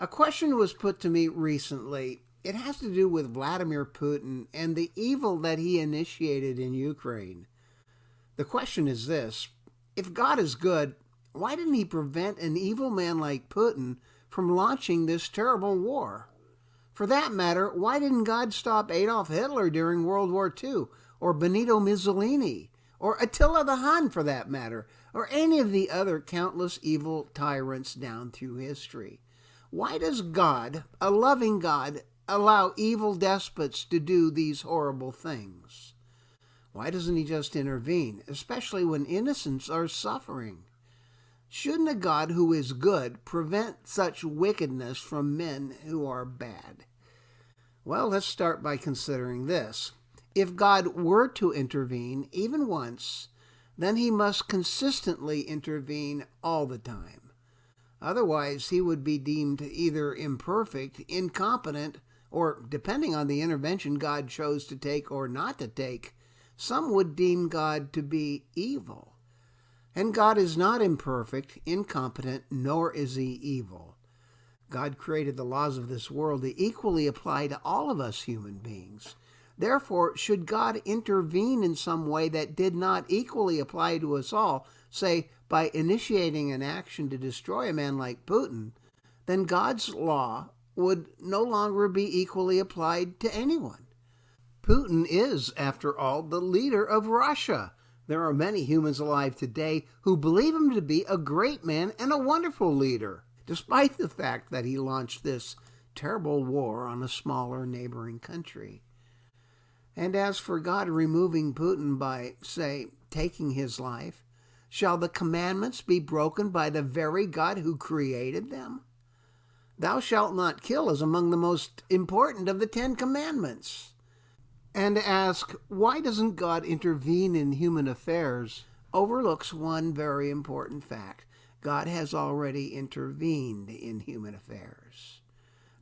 A question was put to me recently. It has to do with Vladimir Putin and the evil that he initiated in Ukraine. The question is this: if God is good, why didn't he prevent an evil man like Putin from launching this terrible war? For that matter, why didn't God stop Adolf Hitler during World War II, or Benito Mussolini, or Attila the Hun for that matter, or any of the other countless evil tyrants down through history? Why does God, a loving God, allow evil despots to do these horrible things? Why doesn't he just intervene, especially when innocents are suffering? Shouldn't a God who is good prevent such wickedness from men who are bad? Well, let's start by considering this. If God were to intervene even once, then he must consistently intervene all the time. Otherwise, he would be deemed either imperfect, incompetent, or, depending on the intervention God chose to take or not to take, some would deem God to be evil. And God is not imperfect, incompetent, nor is he evil. God created the laws of this world to equally apply to all of us human beings. Therefore, should God intervene in some way that did not equally apply to us all, say by initiating an action to destroy a man like Putin, then God's law would no longer be equally applied to anyone. Putin is, after all, the leader of Russia. There are many humans alive today who believe him to be a great man and a wonderful leader, despite the fact that he launched this terrible war on a smaller neighboring country. And as for God removing Putin by, say, taking his life, shall the commandments be broken by the very God who created them? Thou shalt not kill is among the most important of the 10 Commandments. And to ask, why doesn't God intervene in human affairs, overlooks one very important fact. God has already intervened in human affairs.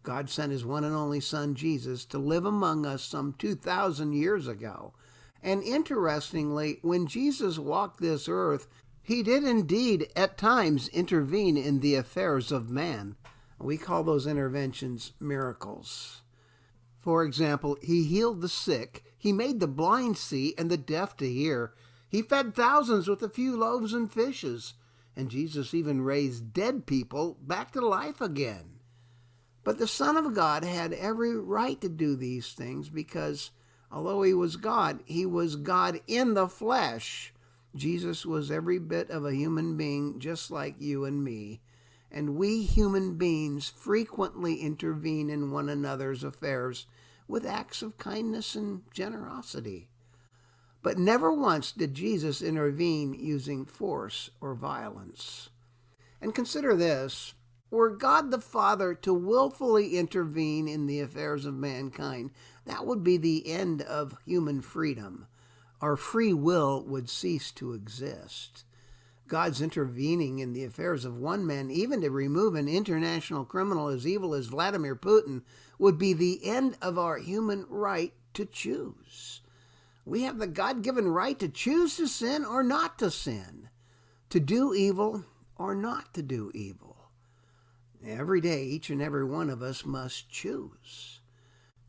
God sent his one and only Son, Jesus, to live among us some 2,000 years ago. And interestingly, when Jesus walked this earth, he did indeed at times intervene in the affairs of man. We call those interventions miracles. For example, he healed the sick, he made the blind see and the deaf to hear, he fed thousands with a few loaves and fishes, and Jesus even raised dead people back to life again. But the Son of God had every right to do these things because, although he was God in the flesh. Jesus was every bit of a human being just like you and me, and we human beings frequently intervene in one another's affairs with acts of kindness and generosity. But never once did Jesus intervene using force or violence. And consider this: were God the Father to willfully intervene in the affairs of mankind, that would be the end of human freedom. Our free will would cease to exist. God's intervening in the affairs of one man, even to remove an international criminal as evil as Vladimir Putin, would be the end of our human right to choose. We have the God-given right to choose to sin or not to sin, to do evil or not to do evil. Every day, each and every one of us must choose.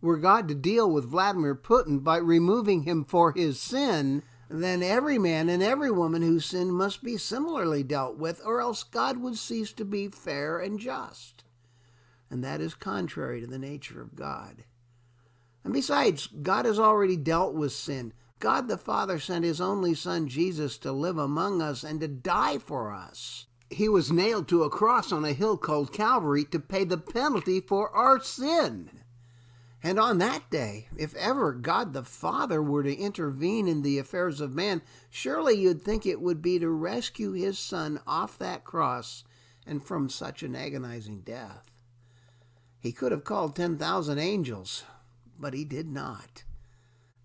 Were God to deal with Vladimir Putin by removing him for his sin, then every man and every woman who sinned must be similarly dealt with, or else God would cease to be fair and just. And that is contrary to the nature of God. And besides, God has already dealt with sin. God the Father sent his only Son, Jesus, to live among us and to die for us. He was nailed to a cross on a hill called Calvary to pay the penalty for our sin. And on that day, if ever God the Father were to intervene in the affairs of man, surely you'd think it would be to rescue his Son off that cross and from such an agonizing death. He could have called 10,000 angels, but he did not.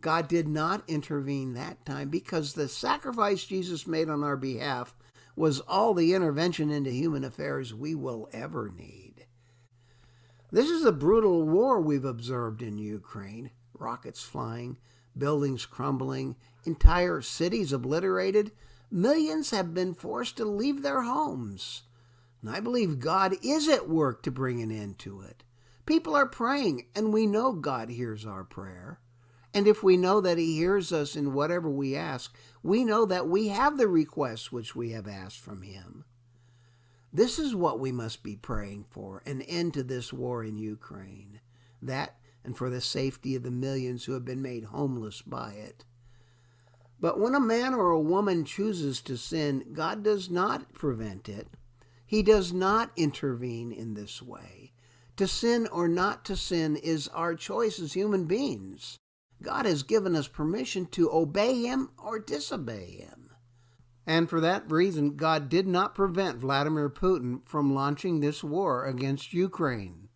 God did not intervene that time because the sacrifice Jesus made on our behalf was all the intervention into human affairs we will ever need. This is a brutal war we've observed in Ukraine. Rockets flying, buildings crumbling, entire cities obliterated. Millions have been forced to leave their homes. And I believe God is at work to bring an end to it. People are praying, and we know God hears our prayer. And if we know that He hears us in whatever we ask, we know that we have the requests which we have asked from Him. This is what we must be praying for, an end to this war in Ukraine. That, and for the safety of the millions who have been made homeless by it. But when a man or a woman chooses to sin, God does not prevent it. He does not intervene in this way. To sin or not to sin is our choice as human beings. God has given us permission to obey Him or disobey Him. And for that reason, God did not prevent Vladimir Putin from launching this war against Ukraine.